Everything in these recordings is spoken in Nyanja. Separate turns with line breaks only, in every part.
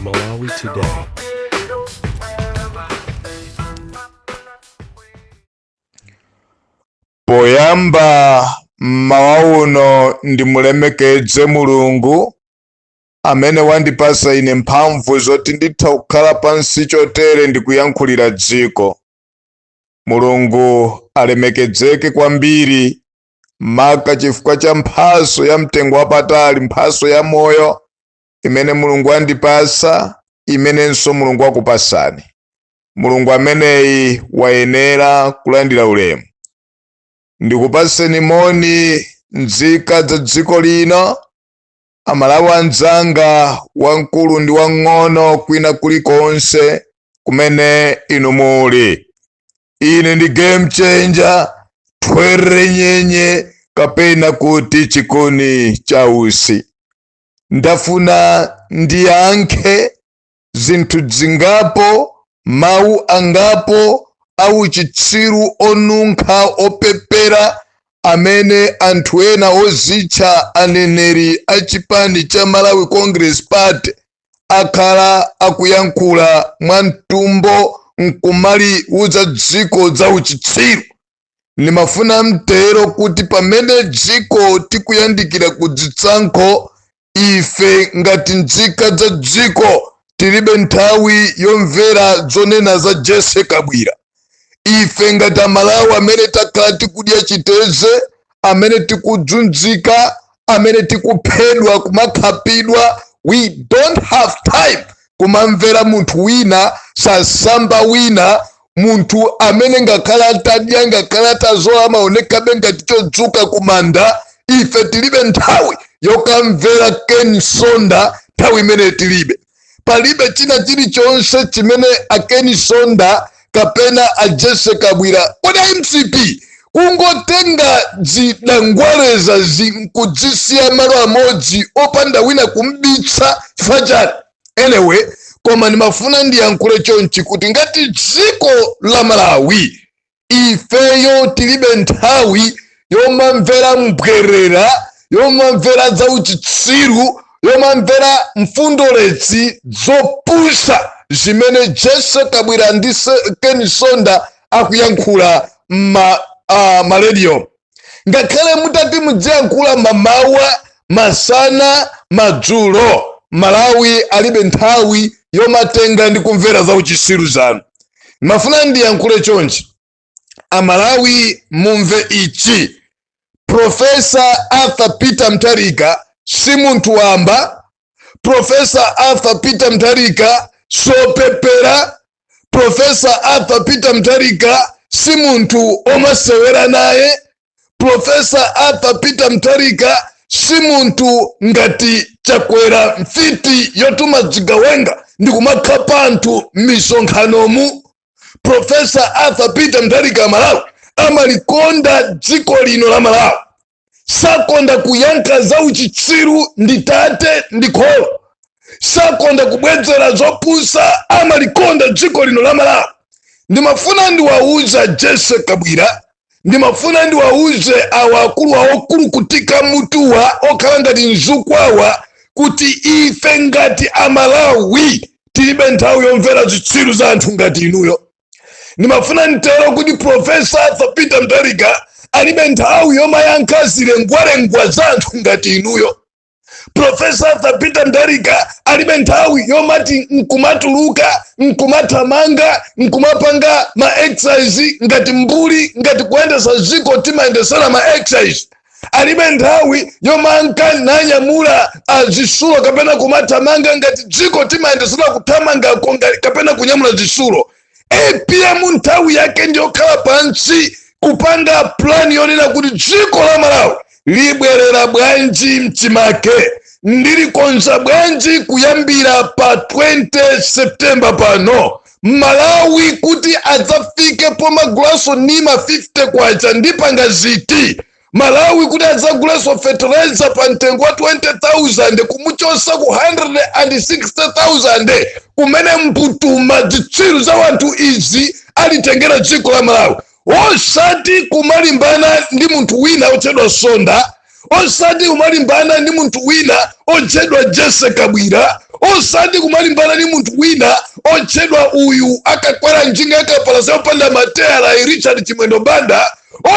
Malawi Today.
Poyamba mawauno ndimulemekedze Mulungu amene wandipasa ine mphamvu zoti nditha kukhala pansi chotere ndikuyankhulira dziko. Mulungu alemekedzeke kwambiri maka chifukwa cha mphaso ya mtengo wapatali, mphaso ya moyo imene Mulungu andipasa, imenenso Mulungu akupasani. Mulungu ameneyi wayenera kulandira ulemu. Ndikupaseni moni nzika za dziko lino, amalawi anzanga wamkulu ndi wang'ono kwina kulikonse kumene inu muli. Ine ndi game changer, twere nyenye kapena kuti chikoni cha usi. Ndafuna ndiyankhe zinthu zingapo, mawu angapo, au chitsiru onunkha opepera amene anthu ena ozitcha aneneri a chipani cha Malawi Congress Party akhala akuyankhula mwamtumbo nkumali uza dziko za uchitsiru. Nimafuna mtero kuti pamene dziko tikuyandikira kudzitsankho, ife ngati nzika za dziko tilibe nthawi yomvera zonena za Jesse Kabwira. Ife ngati Amalawi amene takhala tikudya chiteze, amene tikudzunzika, amene tikuphedwa kumakhapidwa, we don't have time kumamvera munthu wina, sasamba wina, munthu amene ngakhala atadya, ngakhala atazola amaonekabe ngati chodzuka kumanda. Ife tilibe nthawi yokamvera Ken Sonda, nthawi imene tilibe. Palibe china chilichonse chimene a Ken Sonda kapena a Jesse Kabwira kodi MCP kungotenga zidangwaleza nkudzisiya malo amodzi opanda wina kumbitsa fachani. Anyway, koma nimafuna ndiyankhule chonchi kuti ngati dziko la Malawi ifeyo tilibe nthawi yomamvera mbwerera, yomamvera za uchitsiru, yomamvera mfundoletsi zopusa zimene Jesse Kabwira ndi Ken Sonda akuyankhula radio. Ngakhale mutati mudziyankhula mamawa, masana, madzulo, Malawi alibe nthawi yomatenga ndi kumvera za uchitsiru zanu. Mafuna ndiyankhule chonchi. Amalawi mumve ichi. Professor Arthur Peter Mutharika si munthu wamba. Professor Arthur Peter Mutharika sopepera. Professor Arthur Peter Mutharika si munthu omasewera naye. Professor Arthur Peter Mutharika si munthu ngati Chakwera mfiti yotuma zigawenga ndi kumakhapa anthu m'misonkhanomu. Professor Arthur Peter Mutharika Malawi amalikonda dziko lino la Malawi. Sakonda kuyankha za uchitsiru ndi tate ndi kholo. Sakonda kubwedzera zopusa, amalikonda dziko lino la Malawi. Ndimafuna ndiwauza Jesse Kabwira, ndimafuna ndiwauze awa akulu okulu kutika mutuwa okhala ngati nzukwawa kuti ife ngati Amalawi tilibe nthawi yomvera zitsiru za anthu ngati inuyo. Ndimafuna ntero kuti Professor Arthur Peter Mutharika alibe nthawi yomayankha zilengwalengwa za anthu ngati inuyo. Professor Arthur Peter Mutharika alibe nthawi yomati nkumatuluka, nkumathamanga, nkumapanga ma exercise ngati mbuli, ngati kuyendesa ziko timayendesera ma exercise. Alibe nthawi yomanka nanyamula zisulo kapena kumathamanga ngati dziko timayendesera kuthamanga kapena kunyamula zisulo. APM nthawi yake ndiyokhala pansi kupanga plan yonena kuti dziko la Malawi libwerera bwanji mchimake, ndilikonza bwanji kuyambira pa 20 September pano. Malawi kuti adzafike pomagulaso nima 50 kwacha ndipanga ziti. Malawi kuti adzagulaso fertilizer pa mtengo wa 20,000 kumuchosa ku 160,000 kumene mputuma zitsiru za wanthu izi alitengera dziko la Malawi. Osati kumalimbana ndi munthu wina otchedwa Sonda, osati kumalimbana ndi munthu wina otchedwa Jesse Kabwira, osati kumalimbana ni munthu wina otchedwa uyu akakwera njinga akapalasa opanda mateyala Richard Chimwendo Banda,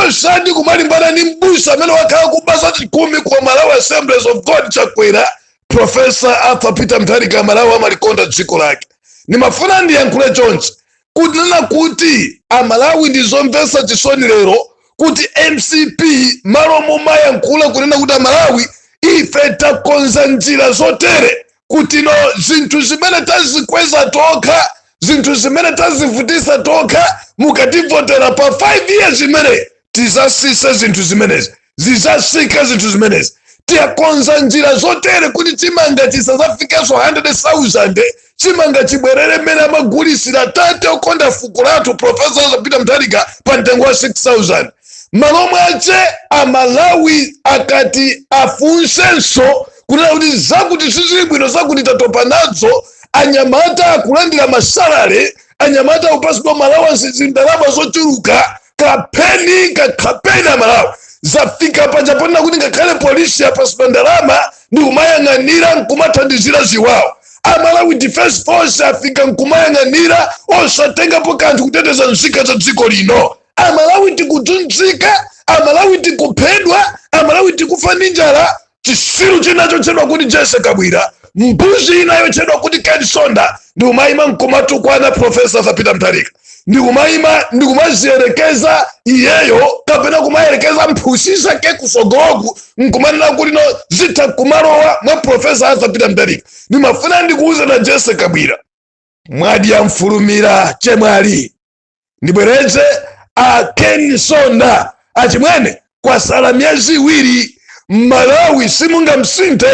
osati kumalimbana ni mbusa amene wakhala kubasa chikumi kwa Malawi Assemblies of God chakwera Professor Arthur Peter Mutharika Malawi amalikonda dziko lake. Nimafuna ndiyankhule chonchi kunena kuti Amalawi ndizomvetsa chisoni lero kuti MCP malo momayankhula kunena kuti Amalawi ife takonza njira zotere kuti no zinthu zimene tazikweza tokha, zinthu zimene tazivutisa tokha, mukativotera pa 5 years zimene tizasisa zinthu zimenezi, zizasika zinthu zimenezi. Tiyakonza njira zotere kuti chimanga chisazafikenso 100,000, chimanga chibwerere mmene amagulisira tate okonda fuko lathu Professor Peter Mutharika pa mtengo wa 6,000. Malo mwache Amalawi akati afunsenso kunena kuti zakuti sizili bwino zakuti tatopa nazo, anyamata akulandira masalale, anyamata akupasidwa malawansi zindalama zochuluka, kakhapeni Amalawi zafika panja ponena kuti ngakhale polisi apasidwa ndalama ndi kumayang'anira nkumathandizira ziwawo. Amalawi Defense Force afika nkumayang'anira osatengapo kanthu kuteteza nzika za dziko lino. Amalawi tikudzunzika, Amalawi tikuphedwa, Amalawi tikufa ndi njala. Chisiru chinacho chedwa kuti Jesse Kabwira, mbuzi inayo chedwa kuti Ken Sonda, ndi kumayima nkumatukwana Professor Arthur Peter Mutharika, ndi kumaziyerekeza iyeyo kapena kumayerekeza mphusisa ke kusogoloku nkumanena kuti no zitha kumalowa mwa Professor Arthur Peter Mutharika. Nimafuna ndikuuze na Jesse Kabwira, mwadi ya mfulumira chemwali ndibwereze a Ken Sonda achimwene kwa sala myezi iwiri Malawi simunga msinte,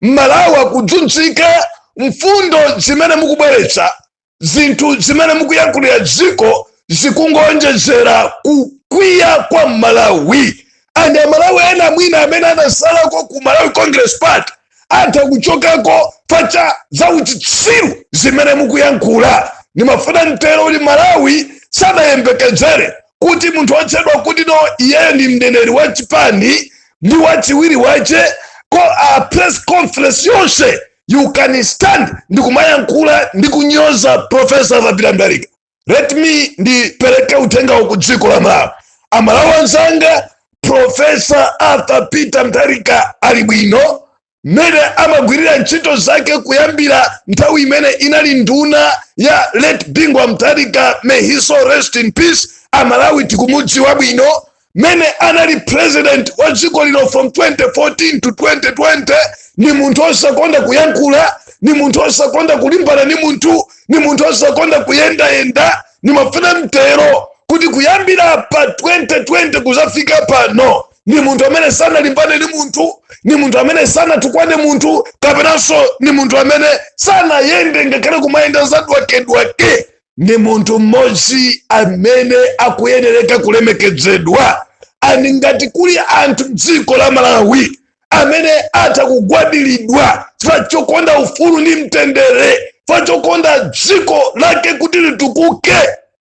Malawi akudzunzika, mfundo zimene mukubweretsa, zinthu zimene mukuyankhulira dziko zikungonjezera kukwiya kwa Malawi. Ande Malawi ena mwina amene anasalako ku Malawi Congress Party atha kuchokako facha za uchitsiru zimene mukuyankhula. Nimafuna ntero kuti Malawi sanayembekezere kuti munthu otchedwa kuti no iyeyo ndi mneneri wa chipani ndi wachiwiri wache ko a press conference yonse you can stand ndi kumayankhula ndi kunyoza Professor Arthur Peter Mutharika. Let me ndipereke uthenga ku dziko la Malawi. Amalawi anzanga, Professor Arthur Peter Mutharika ali bwino, mene amagwirira ntchito zake kuyambira nthawi imene inali nduna ya late Bingwa Mutharika, may he so rest in peace. Amalawi tikumudziwa bwino, mene anali president wa dziko lino from 2014 to 2020. Ni munthu osakonda kuyankhula, ni munthu osakonda kulimbana ni munthu, ni munthu osakonda kuyenda. Nimafuna mtero kuti kuyambira pa 2020 kuzafika pano ni munthu amene sanalimbane ni munthu, ni munthu amene sanatukwane munthu, kapenanso ni munthu amene sanayende ngakhale kumayenda zadwakedwake. Ni munthu mmodzi amene akuyenereka kulemekezedwa. Ani ngati kuli anthu m'dziko la Malawi amene atha kugwadilidwa fachokonda ufulu ndi mtendere, fachokonda dziko lake kuti litukuke,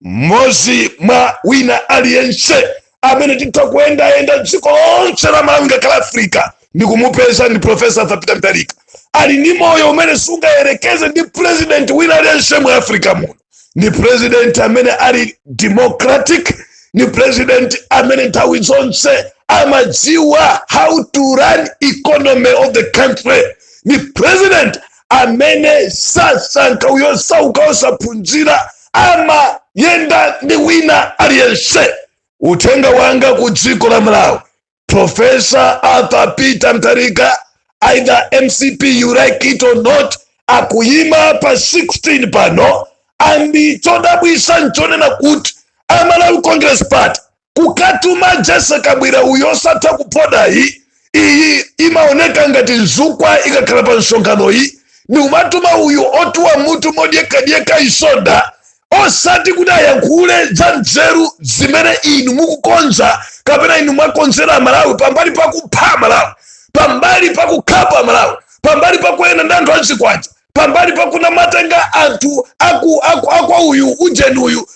mmodzi mwa wina aliyense amene titha kuyenda dziko lonse la Malawi ngakhala Afrika ndi kumupeza ndi Professor Arthur Peter Mutharika. Ali ni moyo umene sungayerekeze ndi president wina aliyense mu Africa muno. Ni president amene ali democratic, ni president amene nthawi zonse amadziwa how to run economy of the country. Ni president amene sasankha uyosauka osaphunzira ama yenda ndi wina aliyense. Uthenga wanga ku dziko la Malawi, Professor Arthur Peter Mutharika, either MCP you like it or not, akuyima pa 16 pano, andi chodabwisa nchonena kuti Malawi Congress Party kukatuma Jesse Kabwira uyosatha kupoda iyi imaoneka ngati nzukwa ikakhala pa nsonkhano iyi, ni umatuma uyu otuwa mutu modyeka isoda osati kuti ayankhule za nzeru zimene inu mukukonza kapena inu mwakonzera Malawi pambali pa kupha Malawi, pambali pa kukhapa Malawi, pambali pa kuyenda ndi anthu azikwacha, pambali pa kunamatenga anthu akwa uyu ujeni uyu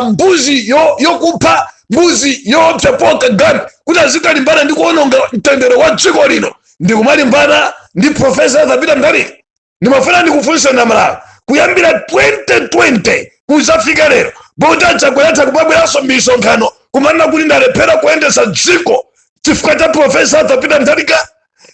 mbuzi yokupha, mbuzi yopsepoka gani kuti azikalimbana ndi kuononga mtendere wa dziko lino, ndi kumalimbana ndi Professor Arthur Peter Mutharika. Nimafuna ndikufunsa na Malawi kuyambira 2020 kuzafika lero bota Chakwera kubabweraso misonkhano kumanena kuti ndalephera kuyendesa dziko chifukwa cha Profesa Arthur Peter Mutharika,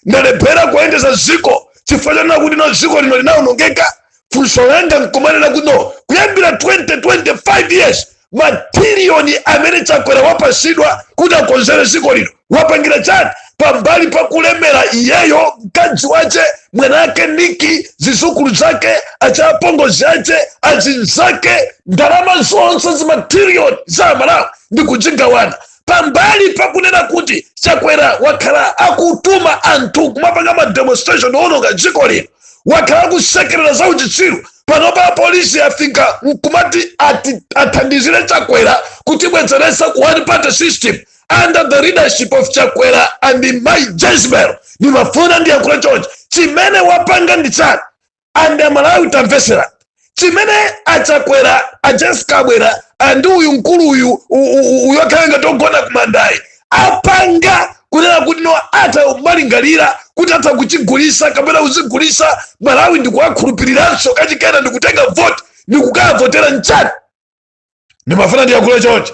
ndalephera kuyendesa dziko chifukwa cha kuti no dziko lino linawonongeka. Funso langa nkumanena kuti no kuyambira 2025 years matiriyoni amene Chakwera wapasidwa kuti akonzere dziko lino wapangira chani pambali pa kulemera iyeyo, mkazi wache, mwanake Niki, zizukulu zake, achapongozi ache, azinzake, ndalama zonse zimatiriyoni za Malawi ndi kuzigawana pambali pa kunena kuti Chakwera wakhala akutuma anthu kumapanga ma demonstration owononga dziko lino, wakhala kusekerera za uchitsiru. Panopa polisi afika nkumati athandizire Chakwera kuti bwezeresa ku one party system under the leadership of Chakwera and my Jezebel. Nimafuna ndiyankhula chonchi chimene wapanga ndi chani ande Malawi tamvesera chimene Chakwera Jesse Kabwera and uyu mkulu uyu akanga togona kumandayi apanga kunena kuti no ata malingalira kuti ata kuchigulisa kapena uzigulisa Malawi ndikuwakhulupiriranso kachikena ndikutenga vote ndikukavotera nchani. Nimafuna ndiyankhula chonchi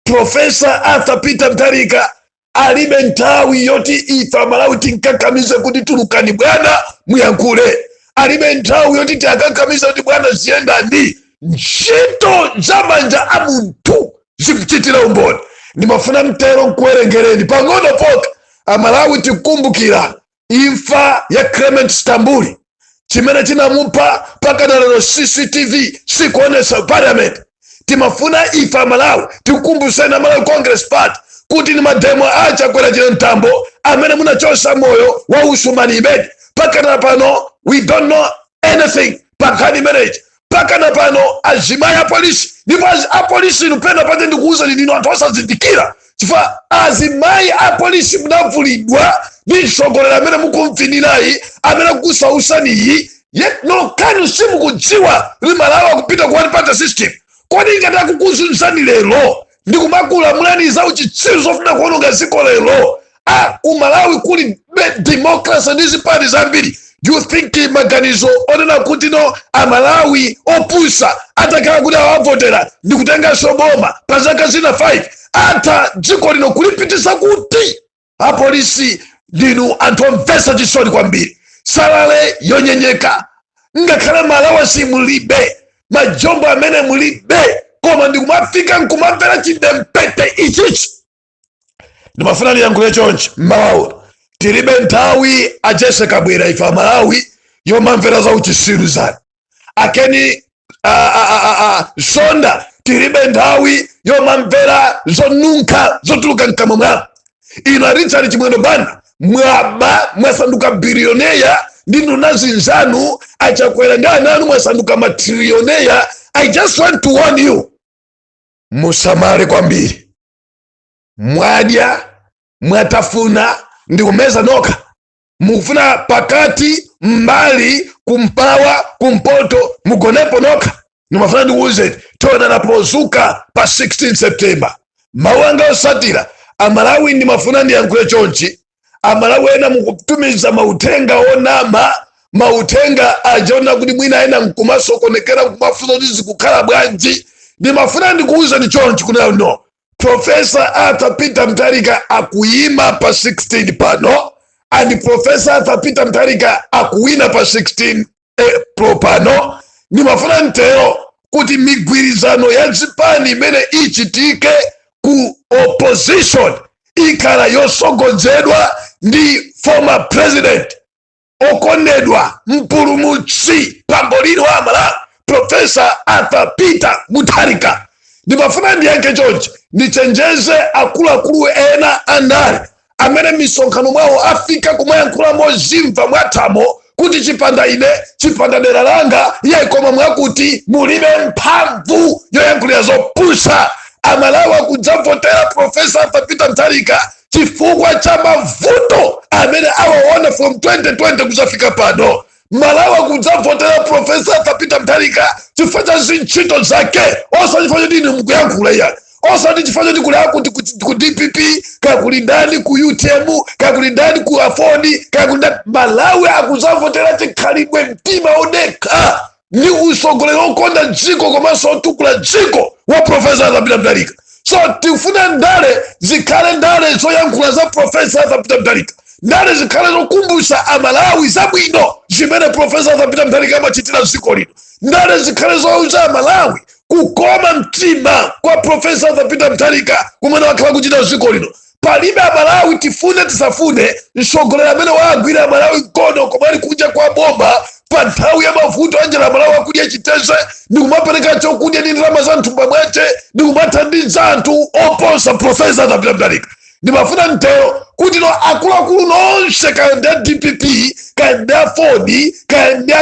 Profesa Arthur Peter Mutharika alibe nthawi yoti ife Malawi tinkakamize kuti tulukani bwana muyankhule, alibe nthawi yoti tiakakamize kuti bwana ziyenda ndi ntchito za manja a munthu zikuchitira umboni. Nimafuna mtero nkuwerengereni pang'ono poka Amalawi tikumbukira imfa ya Clement Stambuli chimene chinamupa pakana lero CCTV sikuonesa parliament. Timafuna ife Malawi tikumbuseni Malawi Congress Party kuti ni mademo a Chakwera chino Ntambo amene munachosa moyo wa Usumani Ibedi. Pakana pano we don't know anything pakani marriage. Pakana pano azimai a polisi ndipo a polisi nupenda pate ndikuuza nino anthu osazindikira chifukwa azimai a polisi munavulidwa ndi msogolera amene mukumvinirayi amene kusausaniyi yet no kanu simukudziwa li Malawi akupita ku one party system. Kodi ngati kukuzunzani lero ndikumakula mulani za uchitsiru zofuna kuononga dziko lero ku Malawi kuli democracy ndi zipani zambiri. You think maganizo onena kuti no Amalawi opusa atakhala kuti awavotera ndikutenga soboma pa zaka zina 5 ata dziko lino kulipitisa kuti apolisi linu anthu omvesa chisoni kwambiri. Salale yonyenyeka ngakhale Malawi simulibe majombo amene mulibe koma ndikumafika nkumamvera chidempete ichichi. Ndimafuna ndiyankhule chonchi mmawa tilibe nthawi a Jesse Kabwera ife Malawi yomamvera za uchisiru zanu akeni zonda tilibe nthawi yomamvera zonunka zotuluka mkamwa mwawo. Ino Richard Chimwendo Banda mwasanduka bilioneya ndi nduna zinzanu a Chakwera ndi ananu mwasanduka matrillioneya. I just want to warn you, musamale kwambiri, mwadya mwatafuna ndikumeza noka, mukufuna pakati mbali kumpawa kumpoto mugonepo noka. Nimafuna ndikuuze tona napozuka pa 16 September mawanga osatira Amalawi ndimafuna ndiyankhule chonchi. Amalawi ena mukutumiza mautenga onama mautenga ajona kuti mwina ena nkumasokonekera nkumafuza kuti zikukhala bwanji. Ndimafuna ndikuuza ni chonchi kunena no Profesa Arthur Peter Mutharika akuyima pa 16 pano and Profesa Arthur Peter Mutharika akuwina pa 16 April pano. Ndimafuna ntero kuti migwirizano ya zipani imene ichitike ku opposition ikhala yosogozedwa ndi former president okondedwa mpulumutsi pambolini wa Malawi Profesa Arthur Peter Mutharika. Ndimafuna ndiyanke chonchi ndichenjeze akuluakulu ena andali amene misonkhano mwawo afika kumayankhula mozimva mwathamo kuti chipanda dera langa yaikoma mwakuti mulibe mphamvu yoyankhulira zopusa. Amalawi akudzavotera Profesa Arthur Peter Mutharika chifukwa cha mavuto amene awaona from 2020 kuzafika pano. Malawi akudzavotera Profesa Arthur Peter Mutharika chifukwa cha zintchito zake osachifanya dini mukuyankhula ya osati chifukwa choti ku DPP kaya kuli ndani ku UTM kaya kuli ndani ku afoni kaya kuli ndani. Malawi akuzavotera chikhalidwe mtima odekha ndi usogoleri okonda dziko komanso otukula dziko wa Profesa Arthur Mutharika. So tifuna ndale zikhale ndale zoyankhula za Profesa Arthur Mutharika, ndale zikhale zokumbutsa Amalawi zabwino zimene Profesa Arthur Mutharika amachitira dziko lino, ndale zikhale zowauza Amalawi kukoma mtima kwa Profesa Arthur Mutharika kumene wakhala kuchita dziko lino. Palibe Amalawi tifune tisafune mtsogoleri amene wagwira Amalawi mkono koma ali kunja kwa bomba pa nthawi ya mavuto anjira Amalawi akudya chiteze ndi kumapereka chokudya ndi ndalama za mthumba mwace ndi kumathandiza anthu oposa Profesa Arthur Mutharika. Ndimafuna mtero kuti no akuluakulu nonse kaya ndi DPP kaya ndi afoni kaya ndi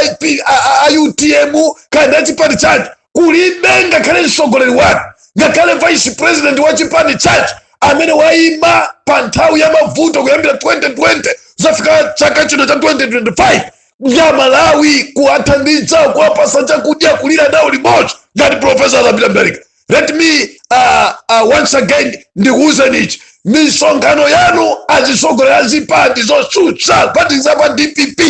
UTM kaya ndi chipani chake kulibe ngakhale mtsogoleri wake ngakhale vice president wa chipani chake amene wayima pa nthawi ya mavuto kuyambira 2020 zafika chaka chino cha 2025 ya Malawi kuwathandiza kuwapasa chakudya kulira nawo limodzi ngati Profesa Arthur Mutharika. Let me once again ndikuwuzeni ichi, misonkhano yanu azisogolera azipandi zotsutsa pati za pa DPP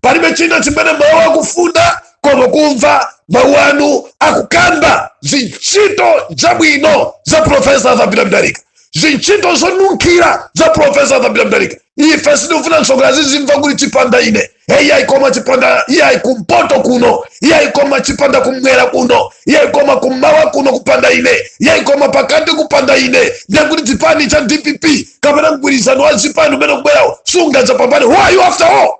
palibe china chimene mawu akufuna koma kumva mawu anu akukamba zintchito zabwino za Profesa Arthur Mutharika, zintchito zonunkhira za Profesa Arthur Mutharika. Ife sitifuna mtsogoleri zimva kuti chipanda ine iye ayikoma chipanda, iye ayikumpoto kuno, iye ayikoma chipanda kumwera kuno, iye ayikoma kummawa kuno kupanda ine, iye ayikoma pakati kupanda ine. Ndiyakuti chipani cha DPP kapena mgwirizano wa zipani umene kubwerawo sungadzapambane. Who are you after all?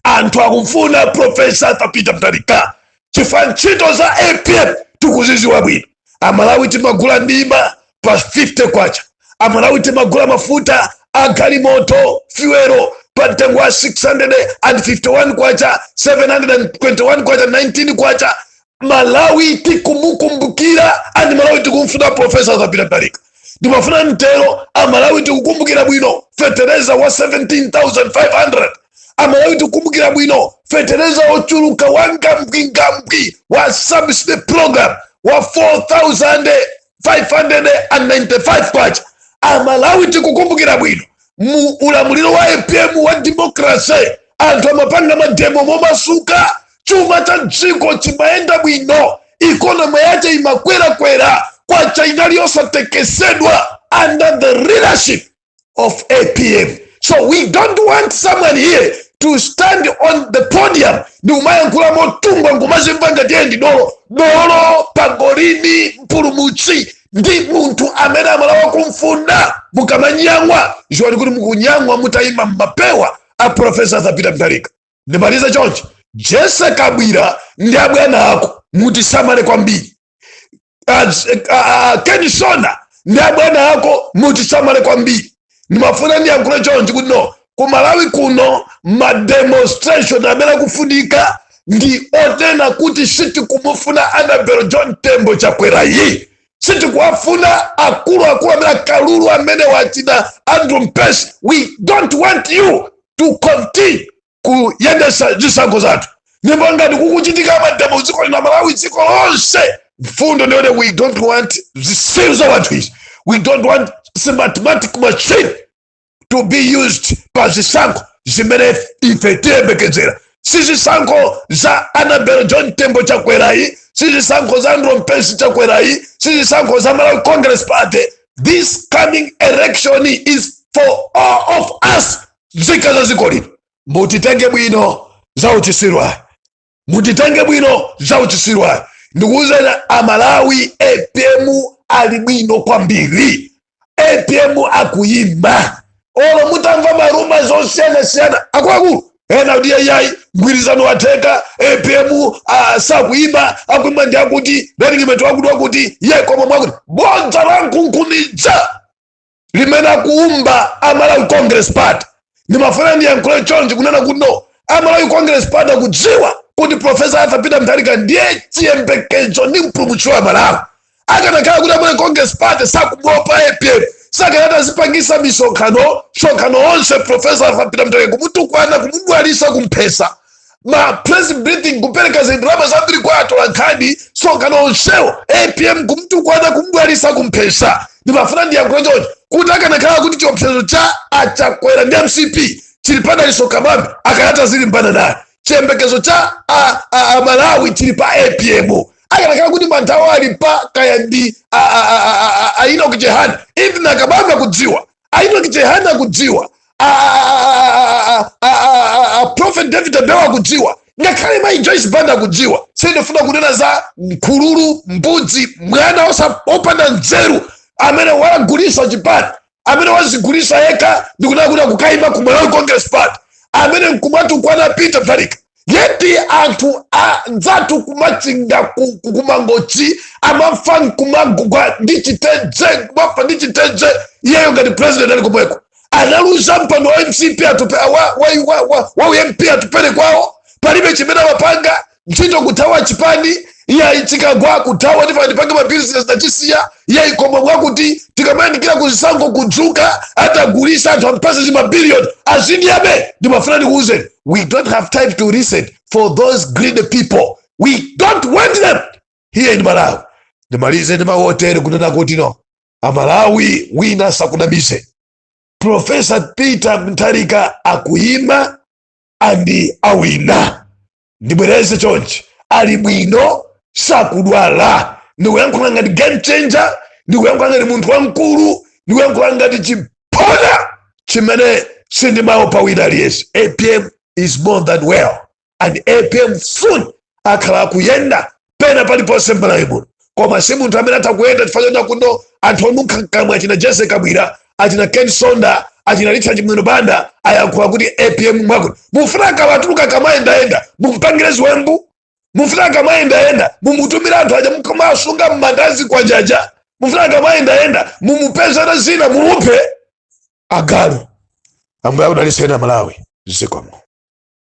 Anthu akufuna Profesa Arthur Mutharika chifukwa ntchito za APM tikuziziwa bwino. Amalawi timagula ndima pa 50 kwacha, Amalawi timagula mafuta agalimoto fuelo pa mtengo wa 651 kwacha, 721 kwacha, 19 kwacha. Malawi tikumukumbukira andi Malawi tikumfuna Profesa Arthur Mutharika. Ndimafuna mtero Amalawi tikukumbukira bwino fetereza wa 17,500, Amalawi tikukumbukira bwino fetereza ochuluka wangambwi wa subsidy program wa 4,595 kwacha. Amalawi tikukumbukira bwino mu ulamuliro wa APM wa demokrasi anthu amapanga mademo momasuka, chuma cha dziko chimaenda bwino, ikonomi yache imakwerakwera kwacha inali yosatekesedwa under the leadership of APM. So we don't want someone here to stand on the podium ndi umayankhula motungwa ngumazimva ngati ndi dolo pangolini mpulumutsi ndi munthu amene Amalawi kumfunda mukamanyang'wa ziwani kuti mukunyang'wa mutayima mmapewa a Profesa Arthur Mutharika. Ndimaliza chonchi, Jesse Kabwira ndi abwana ako mutisamale kwambiri, Ken Sona ndi abwana ako mutisamale kwambiri. Ndimafuna ndiyankhule chonchi kuti no ku Malawi kuno mademonstration amene akufunika ndi otena kuti sitikumufuna Annabel John Tembo Chakwerayi, sitikuwafuna akuluakulu amene akalulu amene wachita Andrew Mpesi. We don't want you to continue kuyendesa zisankho zathu. Ndipo ngati kukuchitika mademo dziko lina Malawi dziko lonse mfundo ndione we don't want zisiru za wanthu izi. We don't want mathematic machine to be used pa zisankho zimene ife tiyembekezera. Si zisankho za Annabel John Tembo Chakwerayi, si zisankho za Andrew Mpesi Chakwerayi, si zisankho za Malawi Congress Party. This coming election is for all of us. Zika za ziko lino mutitenge bwino za uchisirwa, mutitenge bwino za uchisirwa. Ndikuwuzeni Amalawi APM ali bwino kwambiri, APM akuyimba. Olo mutamva maruma zosiyana akuluakulu ena ndiye yayi mgwirizano wateka APM sakuyimba akuyimba ndi akuti lelingimeto wakuti ye koma mwakuti bodza lankunkunija limene akuumba Amalawi Congress Party. Ndimafuna ndiyankhule chonchi kunena kuti no Amalawi Congress Party akudziwa kuti Profesa Arthur Mutharika ndiye chiyembekezo ndi mpulumutsi wa Malawi. Akanakhala kuti Amalawi Congress Party sakumuopa APM sakanata zipangisa misonkhano onse Profesa Arthur Mutharika kumutukwana kumudwalisa kumphesa ma press breathing kupereka zindrama zambiri kwa atolankhani songano onsewo APM kumtukwana kumdwalisa kumpesa ndimafuna ndiyankhulo choncho kuti akanakhala kuti chiopsezo cha achakwera ndi MCP chili padaliso kamambe akanata zili mpana naye chiyembekezo cha Malawi chili pa APM akanakhala kuti manthawi ali pa kaya ndi Enoch Chihana even akamambe akudziwa Enoch Chihana akudziwa Prophet David Abewa akudziwa ngakhale Mai Joyce Banda akudziwa sindifuna kunena za mkhululu mbudzi mwana opanda nzeru amene wagulisa chipani amene wazigulisa yeka ndikunena kuti akukayima ku Malawi Congress Party amene mkumatu kwana Peter Mutharika yeti anthu anzathu kumachinga kumangochi amafa kumagugwa ndi chitenje kumafa ndi chitenje iyeyo ngati president ali komweko analuza mpando wa MCP wa UMP atupele kwawo palibe chimene mapanga ntchito kuthawa chipani iya chikagwa kuthawa ndifa ndipanga mabusiness nachisiya iya ikoma mwakuti tikamayandikira kuzisango kudzuka atagulisa anthu ampasa chimabiliyoni aziniyabe ndimafuna ndikuuzeni we don't have time to listen for those greedy people. We don't want them here in Malawi. Ndimalize ndimawotere kunena kuti no Amalawi wina sakunamize Professor Peter Mutharika akuyima andi awina ndibwereze chonchi ali bwino sakudwala ndikuyankhula ngati game changer ndikuyankhula ngati munthu wamkulu ndikuyankhula ngati chiphona chimene sindimawo pawina aliyese APM is more than well and APM soon akhala akuyenda pena paliponse m'Malawi muno koma si munthu amene atakuyenda tifanyona kuno anthu onunkha kamwe achina Jesse Kabwira achina Ken Sonda achina Richard Mwino Banda ayankhuwa kuti APM mwakuti mufuna kamatuluka kamayendayenda mumpangire ziwembu mufuna kamayendayenda mumutumira anthu aja mukumasunga mmandazi kwa jaja mufuna kamayendayenda mumupezana zina mumuphe agalu ambuye akudaliseni Malawi zikomo.